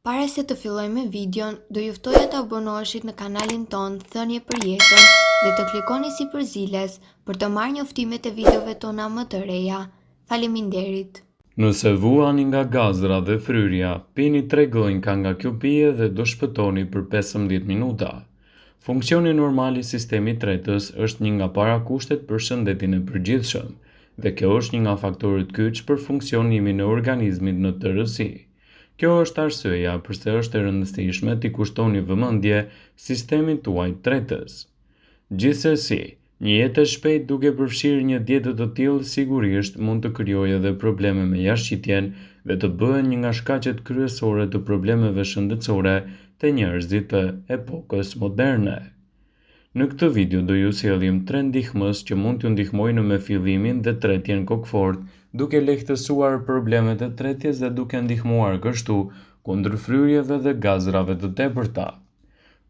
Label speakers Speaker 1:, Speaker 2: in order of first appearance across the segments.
Speaker 1: Para se të filloj me videon, do ju ftoja të abonoheshit në kanalin ton Thënie për Jetën dhe të klikoni sipërziles për të marrë njoftimet e videove tona më të reja. Faleminderit.
Speaker 2: Nëse vuani nga gazra dhe fryrja, pini 3 gojnka nga kjo pije dhe do shpëtoni për 15 minuta. Funksioni normal i sistemit tretës është një nga parakushtet për shëndetin e përgjithshëm, dhe kjo është një nga faktorët kyç për funksionimin e organizmit në tërësi. Kjo është arsyeja pse është e rëndësishme t'i kushtoni vëmendje sistemit tuaj tretës. Gjithsesi, një jetë e shpejtë duke përfshirë një dietë të tillë sigurisht mund të krijojë edhe probleme me jashtëqitjen dhe të bëhen një nga shkaqet kryesore të problemeve shëndetësore të njerëzit të epokës moderne. Në këtë video do ju sjellim 3 ndihmës që mund t'ju ndihmojnë me fillimin dhe tretjen kokfort, duke lehtësuar problemet e tretjes dhe duke ndihmuar kështu kundër fryrjeve dhe gazrave të tepërta.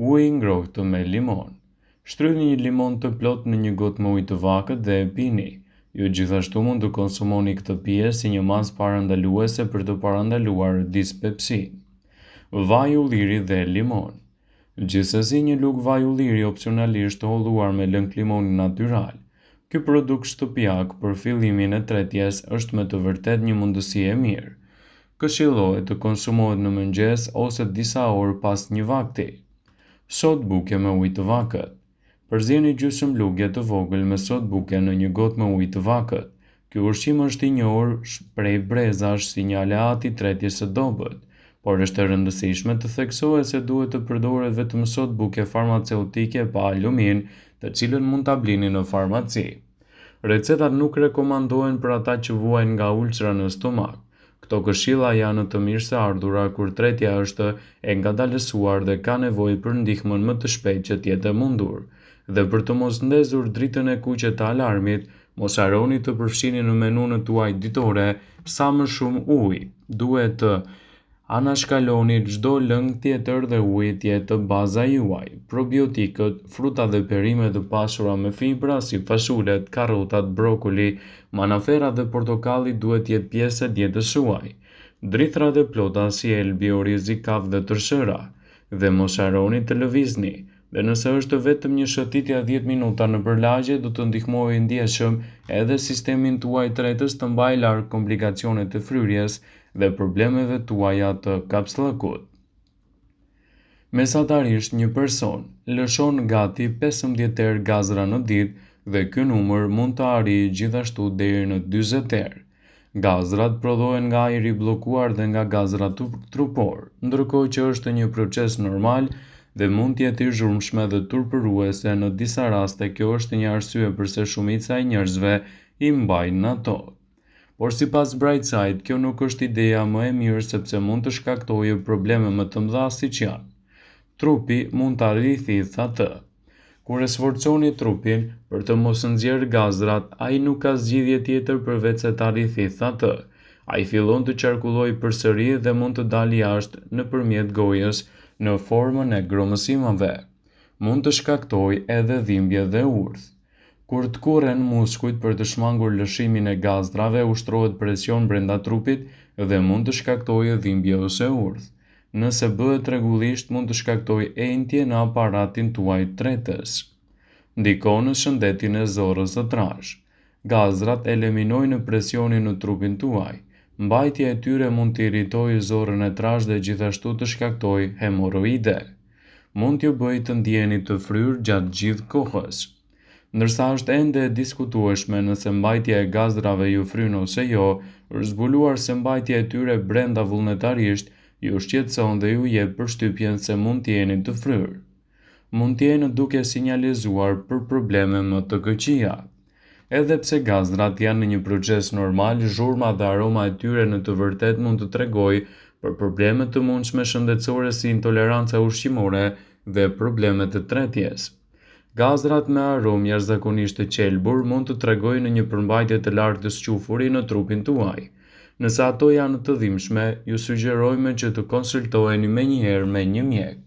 Speaker 2: Uji i ngrohtë me limon. Shtrydhni një limon të plot në një gotë me ujë të vakët dhe e pini. Ju gjithashtu mund të konsumoni këtë pije si një masë parandaluese për të parandaluar dispepsin. Vaj ulliri dhe limon. Gjithsesi, një lugë vaj ulliri opsionalisht të holluar me lëng limoni natyral. Ky produkt shtëpiak për fillimin e tretjes është me të vërtet një mundësi e mirë. Këshillohet të konsumohet në mëngjes ose disa orë pas një vakti. Sot buke me ujë të vakët. Përzieni gjysmë lugje të vogël me sot buke në një gotë me ujë të vakët. Ky ushqim është i njohur prej brezash si një aleat i tretjes së dobët, por është e rëndësishme të theksohet se duhet të përdoret vetëm sot buke farmaceutike pa alumin, të cilën mund ta blini në farmaci. Recetat nuk rekomandohen për ata që vuajnë nga ulcra në stomak. Këto këshilla janë të mirëseardhura kur tretja është e ngadalësuar dhe ka nevojë për ndihmën më të shpejtë që të jetë e mundur. Dhe për të mos ndezur dritën e kuqe të alarmit, mos harroni të përfshini në menun tuaj ditore sa më shumë ujë. Duhet të anashkaloni çdo lëng tjetër dhe uji të jetë baza juaj. Probiotikët, fruta dhe perimet të pasura me fibra si fashulet, karrotat, brokoli, manafera dhe portokalli duhet të jetë pjesë e dietës suaj. Drithrat e plota si elbi, orizi, kafë dhe tërshëra. Dhe mos harroni të lëvizni. Dhe nëse është vetëm një shëtitje 10 minuta në përlagje, do të ndihmojë ndjeshëm edhe sistemin tuaj tretës të mbajë larg komplikacionet e fryrjes dhe problemeve tuaja të kapsllëkut. Mesatarisht një person lëshon gati 15 herë gazra në ditë dhe ky numër mund të arrijë gjithashtu deri në 40 herë. Gazrat prodhohen nga ajri i bllokuar dhe nga gazrat trupor, ndërkohë që është një proces normal dhe mund të jetë i zhurmshme dhe turpëruese në disa raste. Kjo është një arsye pse shumica e njerëzve i mbajnë ato. Por sipas Brightside, kjo nuk është ideja më e mirë sepse mund të shkaktojë probleme më të mëdha siç janë. Trupi mund ta rrithidh atë. Kur e sforconi trupin për të mos nxjerrë gazrat, ai nuk ka zgjidhje tjetër përveç se ta rrithidh atë. Ai fillon të qarkullojë përsëri dhe mund të dalë jashtë nëpërmjet gojës në formën e gromësimave. Mund të shkaktojë edhe dhimbje dhe urdhë. Kur të kurren muskujt për të shmangur lëshimin e gazrave, ushtrohet presion brenda trupit dhe mund të shkaktojë dhimbje ose urdhë. Nëse bëhet rregullisht, mund të shkaktojë enjtje në aparatin tuaj tretës. Ndikon në shëndetin e zorrës së trashë. Gazrat eliminojnë presionin në trupin tuaj. Mbajtja e tyre mund të irritojë zorrën e trashë dhe gjithashtu të shkaktojë hemoroide. Mund t'ju bëjë të ndjeni të fryrë gjatë gjithë kohës. Ndërsa është ende e diskutueshme nëse mbajtja e gazrave ju fryn ose jo, është zbuluar se mbajtja e tyre brenda vullnetarisht ju shqetëson dhe ju jep përshtypjen se mund të jeni të fryrë. Mund të jeni duke sinjalizuar për probleme më të këqija. Edhe pse gazrat janë në një proces normal, zhurma dhe aroma e tyre në të vërtetë mund të tregojë për probleme të mundshme shëndetësore si intoleranca ushqimore dhe problemet e tretjes. Gazrat me aromë jashtëzakonisht të qelbur mund të tregojnë në një përmbajtje të lartë të squfuri në trupin tuaj. Nëse ato janë të dhimbshme, ju sugjerojmë që të konsultoheni menjëherë me një mjek.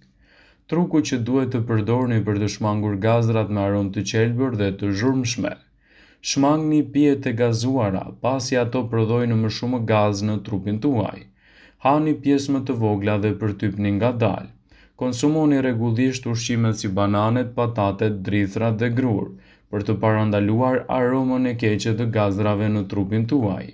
Speaker 2: Truku që duhet të përdorni për të shmangur gazrat me aromë të qelbur dhe të zhurmshme. Shmangni pijet e gazuara, pasi ato prodhojnë më shumë gaz në trupin tuaj. Hani pjesë më të vogla dhe përtypni ngadalë. Konsumoni rregullisht ushqime si bananet, patatet, drithrat dhe grur, për të parandaluar aromën e keqe të gazrave në trupin tuaj.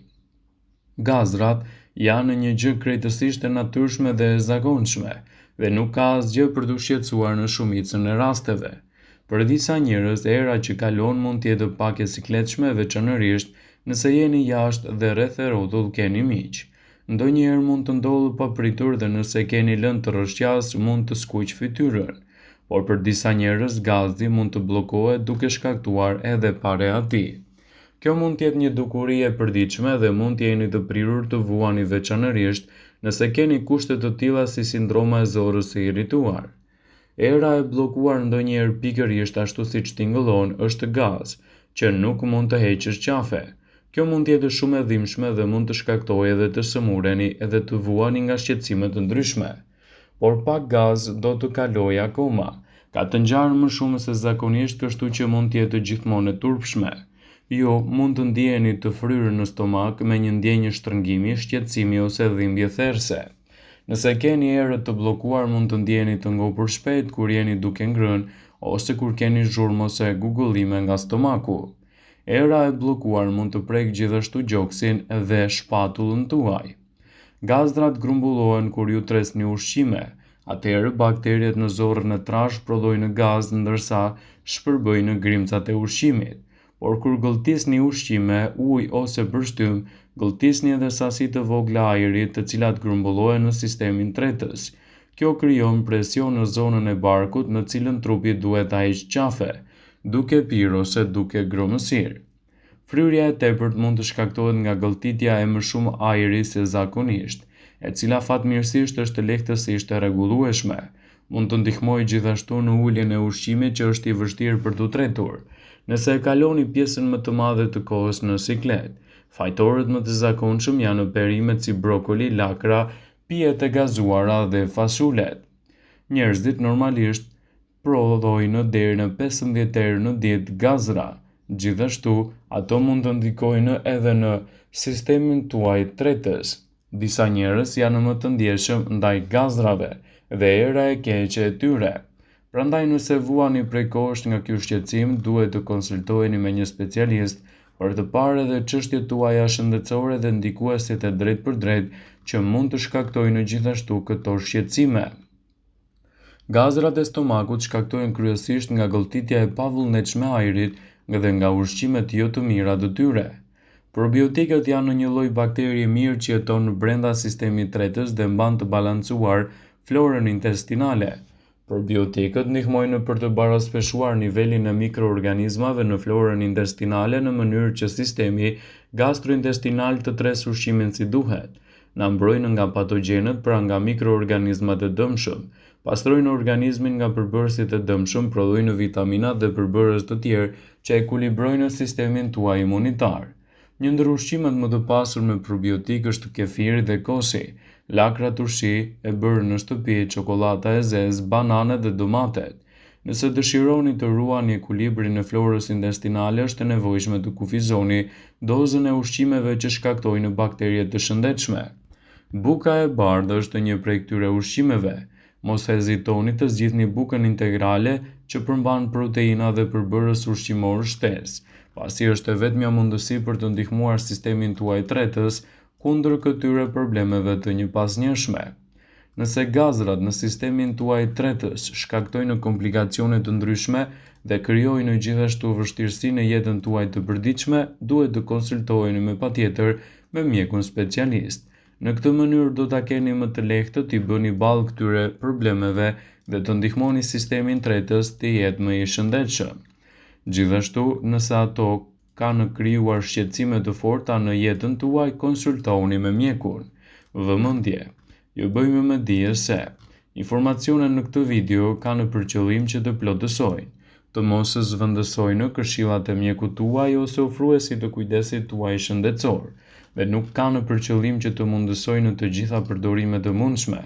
Speaker 2: Gazrat janë një gjë krejtësisht e natyrshme dhe e zakonshme, dhe nuk ka asgjë për të shqetësuar në shumicën e rasteve. Për disa njerëz, era që kalon mund të jetë pak e sikletshme, veçanërisht nëse jeni jashtë dhe rreth e rrotull keni miq. Ndonjëherë mund të ndodhë papritur dhe nëse keni lënë të rrëshqas mund të skuq fytyrën, por për disa njerëz gazi mund të bllokohet duke shkaktuar edhe pareati. Kjo mund të jetë një dukuri e përditshme dhe mund të jeni të prirur të vuani, veçanërisht nëse keni kushte të tilla si sindroma e zorrës së irrituar. Era e bllokuar ndonjëherë pikërisht ashtu siç tingëllon është gaz, që nuk mund të heqësh qafe. Kjo mund të jetë shumë e dhimbshme dhe mund të shkaktojë edhe të sëmureni edhe të vuani nga shqetësime të ndryshme. Por pak gaz do të kalojë akoma. Ka të ngjarë më shumë se zakonisht, kështu që mund të jetë gjithmonë e turpshme. Ju mund të ndjeheni të fryrë në stomak me një ndjenjë shtrëngimi, shqetësimi ose dhimbje therrse. Nëse keni erë të bllokuar mund të ndjeheni të ngopur shpejt kur jeni duke ngrënë ose kur keni zhurmë ose gugullime nga stomaku. Era e bllokuar mund të prekë gjithashtu gjoksin dhe shpatullën tuaj. Gazrat grumbullohen kur ju tresni ushqime. Atëherë bakteriet në zorrën e trashë prodhojnë gaz ndërsa shpërbëjnë grimcat e ushqimit. Por kur gëlltisni ushqime, ujë ose bërshtymë, gëlltisni edhe sasi të vogla ajri, të cilat grumbullohen në sistemin tretës. Kjo krijon presion në zonën e barkut në cilën trupi duhet ta heqë qafe, duke pirë ose duke gromësir. Fryrja e tepërt mund të shkaktohet nga gëlltitja e më shumë ajri se zakonisht, e cila fatmirësisht është lehtësisht e rregullueshme. Mund të ndihmojë gjithashtu në uljen e ushqimit që është i vështirë për t'u tretur. Nëse e kaloni pjesën më të madhe të kohës në siklet, fajtorët më të zakonshëm janë perimet si brokoli, lakra, pijet e gazuara dhe fashulet. Njerëzit normalisht prodhojnë deri në 15 herë në ditë gazra. Gjithashtu, ato mund të ndikojnë edhe në sistemin tuaj tretës. Disa njerëz janë më të ndjeshëm ndaj gazrave dhe era e keqe e tyre. Prandaj nëse vuani prekosht nga ky shqetësim, duhet të konsultoheni me një specialist për të parë edhe çështjet tuaja shëndetësore dhe ndikuesit e drejtë për drejtë që mund të shkaktojnë gjithashtu këto shqetësime. Gazrat e stomakut shkaktohen kryesisht nga gëlltitja e pavullnetshme e ajrit dhe nga ushqimet jo të mira detyrë. Probiotikët janë një lloj bakterie mirë që jeton brenda sistemit tretës dhe mban të balancuar florën intestinale. Probiotikët ndihmojnë për të baraspeshuar nivelin e mikroorganizmave në florën intestinale në mënyrë që sistemi gastrointestinal të tresë ushqimin si duhet. Na mbrojnë nga patogjenët, pra nga mikroorganizmat e dëmshëm, pastrojnë organizmin nga përbërësit e dëmshëm, prodhojnë vitaminat dhe përbërës të tjerë që ekuilibrojnë sistemin tuaj imunitar. Një ndër ushqimet më të pasur me probiotik është kefiri dhe kosi, lakra turshi e bërë në shtëpi, çokolada e zezë, bananet dhe domatet. Nëse dëshironi të ruani ekuilibrin e florës intestinale, është e nevojshme të kufizoni dozën e ushqimeve që shkaktojnë bakterie të shëndetshme. Buka e bardhë është një prej këtyre ushqimeve. Mos hezitoni të zgjidhni bukën integrale që përmban proteina dhe përbërës ushqimor shtesë, pasi është e vetmja mundësi për të ndihmuar sistemin tuaj tretës kundër këtyre problemeve të njëpasnjëshme. Nëse gazrat në sistemin tuaj tretës shkaktojnë komplikacione të ndryshme dhe krijojnë gjithashtu vështirësi në jetën tuaj të përditshme, duhet të konsultoheni me patjetër me mjekun specialist. Në këtë mënyrë do ta keni më të lehtë t'i bëni ballë këtyre problemeve dhe të ndihmoni sistemin tretës të jetë më i shëndetshëm. Gjithashtu, nëse ato kanë krijuar shqetësime të forta në jetën tuaj, konsultohuni me mjekun. Vëmendje. Ju bëjmë me dije se informacionet në këtë video kanë për qëllim që të plotësojnë, të mos zhvendësojnë këshillat e mjekut tuaj ose ofruesit të kujdesit tuaj shëndetësor, dhe nuk kanë për qëllim që të mundësojnë të gjitha përdorimet e mundshme,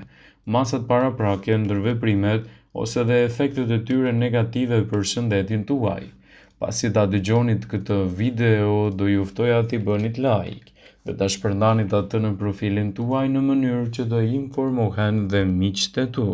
Speaker 2: masat paraprake, ndërveprimet ose dhe efektet e tyre negative për shëndetin tuaj. Pasi ta dëgjonit këtë video, do ju ftoja t'i bënit like dhe ta shpërndanit atë në profilin tuaj në mënyrë që të informohen dhe miqtë e tu.